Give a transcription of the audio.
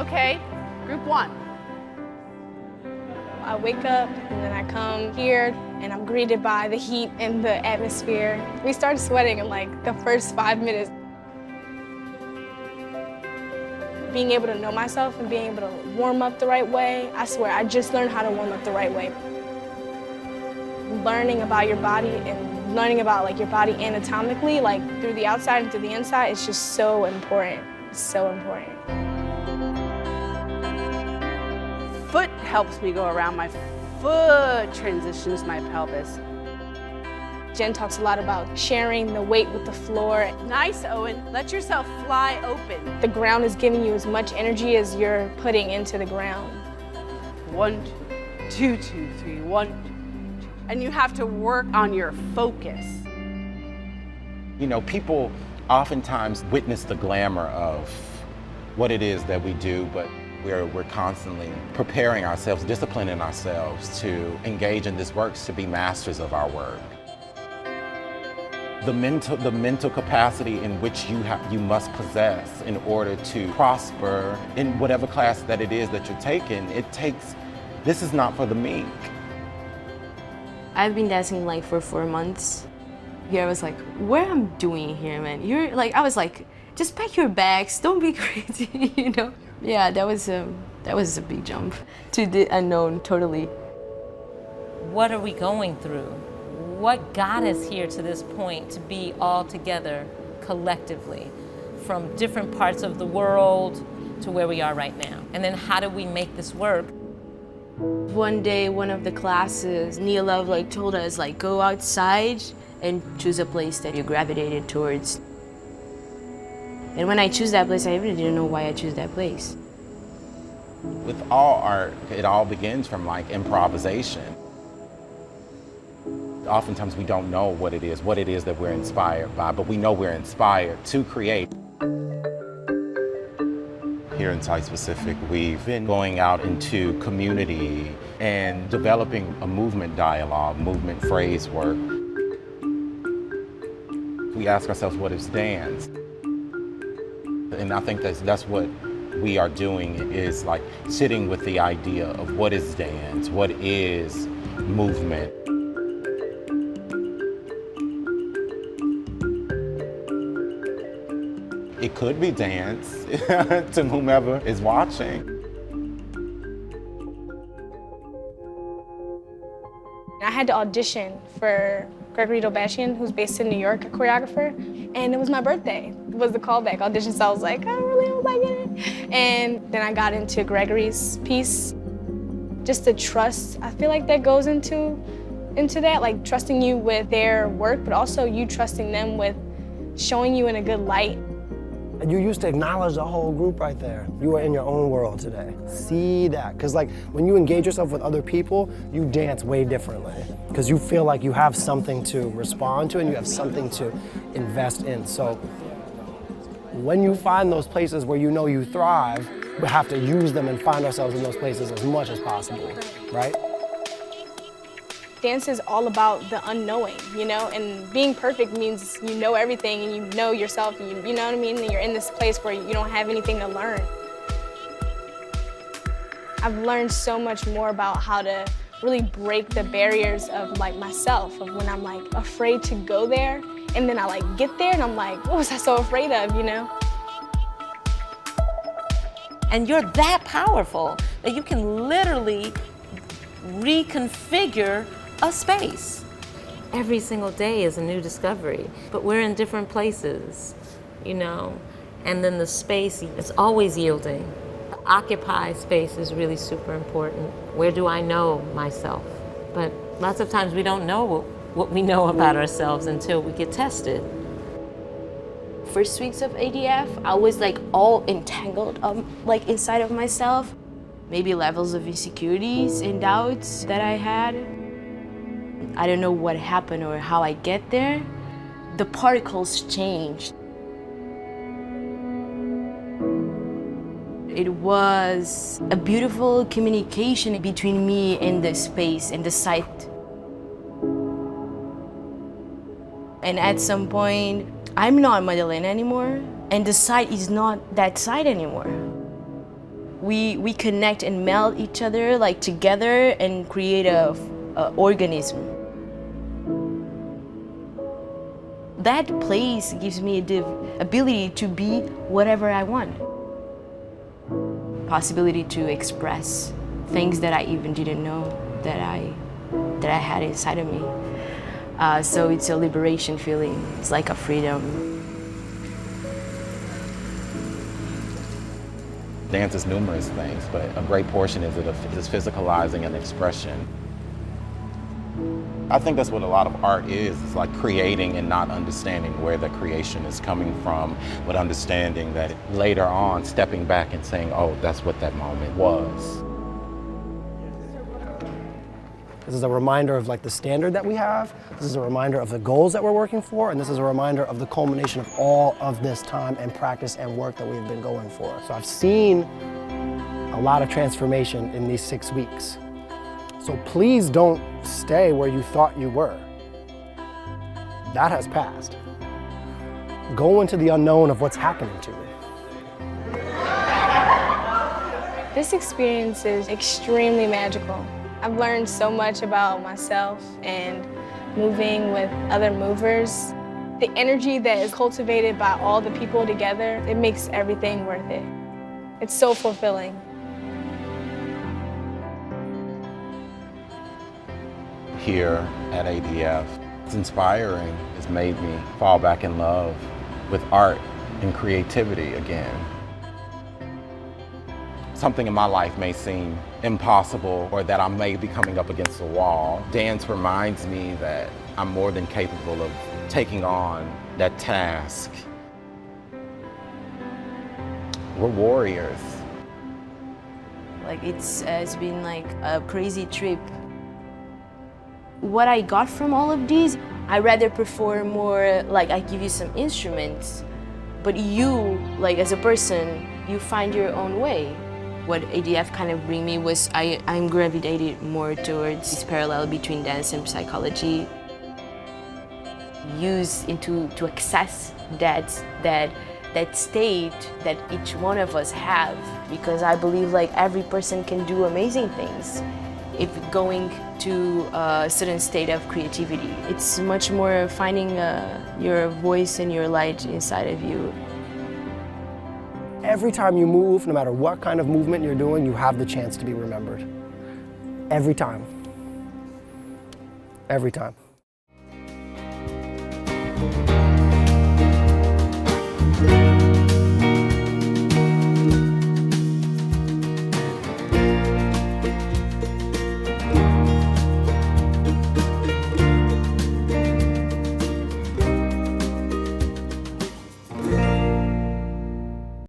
Okay, group one. I wake up and then I come here and I'm greeted by the heat and the atmosphere. We started sweating in like the first 5 minutes. Being able to know myself and being able to warm up the right way, I swear, I just learned how to warm up the right way. Learning about your body and learning about like your body anatomically, like through the outside and through the inside, is just so important. It's so important. Foot helps me go around. My foot transitions my pelvis. Jen talks a lot about sharing the weight with the floor. Nice, Owen. Let yourself fly open. The ground is giving you as much energy as you're putting into the ground. 1, 2, 2, 3, 1, 2, 2. And you have to work on your focus. You know, people oftentimes witness the glamour of what it is that we do, but we're constantly preparing ourselves, disciplining ourselves to engage in this work, to be masters of our work. The mental capacity in which you must possess in order to prosper in whatever class that it is that you're taking, this is not for the meek. I've been dancing like for 4 months. Here I was like, what am I doing here, man? I was like, just pack your bags, don't be crazy, you know? Yeah, that was a big jump to the unknown, totally. What are we going through? What got us here to this point to be all together collectively from different parts of the world to where we are right now? And then how do we make this work? One day, one of the classes, Nia Love told us go outside and choose a place that you gravitated towards. And when I choose that place, I really didn't know why I chose that place. With all art, it all begins from improvisation. Oftentimes we don't know what it is that we're inspired by, but we know we're inspired to create. Here in Site Specific, we've been going out into community and developing a movement dialogue, movement phrase work. We ask ourselves, what is dance? And I think that's what we are doing, is sitting with the idea of what is dance, what is movement. It could be dance to whomever is watching. I had to audition for Gregory Dolbashian, who's based in New York, a choreographer, and it was my birthday. It was the callback audition, so I was like, I really hope I get it. And then I got into Gregory's piece. Just the trust, I feel like that goes into that, trusting you with their work, but also you trusting them with showing you in a good light. You used to acknowledge the whole group right there. You are in your own world today. See that, because when you engage yourself with other people, you dance way differently. Because you feel like you have something to respond to and you have something to invest in. So when you find those places where you know you thrive, we have to use them and find ourselves in those places as much as possible, right? Dance is all about the unknowing, you know, and being perfect means you know everything and you know yourself, and you know what I mean? And you're in this place where you don't have anything to learn. I've learned so much more about how to really break the barriers of myself, of when I'm afraid to go there, and then I get there and I'm like, what was I so afraid of, you know? And you're that powerful that you can literally reconfigure a space. Every single day is a new discovery, but we're in different places, you know, and then the space is always yielding. Occupy space is really super important. Where do I know myself? But lots of times we don't know what we know about ourselves until we get tested. First weeks of ADF, I was all entangled inside of myself. Maybe levels of insecurities and doubts that I had. I don't know what happened or how I get there. The particles changed. It was a beautiful communication between me and the space and the site. And at some point, I'm not Malalena anymore, and the site is not that site anymore. we connect and meld each other like together and create a organism. That place gives me the ability to be whatever I want. Possibility to express things that I even didn't know that I had inside of me. So it's a liberation feeling. It's like a freedom. Dance is numerous things, but a great portion is physicalizing an expression. I think that's what a lot of art is. It's like creating and not understanding where the creation is coming from, but understanding that later on, stepping back and saying, oh, that's what that moment was. This is a reminder of like the standard that we have. This is a reminder of the goals that we're working for, and this is a reminder of the culmination of all of this time and practice and work that we've been going for. So I've seen a lot of transformation in these 6 weeks. So please don't stay where you thought you were. That has passed. Go into the unknown of what's happening to you. This experience is extremely magical. I've learned so much about myself and moving with other movers. The energy that is cultivated by all the people together, it makes everything worth it. It's so fulfilling. Here at ADF, it's inspiring. It's made me fall back in love with art and creativity again. Something in my life may seem impossible or that I may be coming up against a wall. Dance reminds me that I'm more than capable of taking on that task. We're warriors. Like it's been like a crazy trip. What I got from all of these, I rather perform more like I give you some instruments, but you, like as a person, you find your own way. What ADF kind of bring me was I'm gravitated more towards this parallel between dance and psychology. Use to access that state that each one of us have, because I believe like every person can do amazing things if going to a certain state of creativity. It's much more finding your voice and your light inside of you. Every time you move, no matter what kind of movement you're doing, you have the chance to be remembered. Every time. Every time.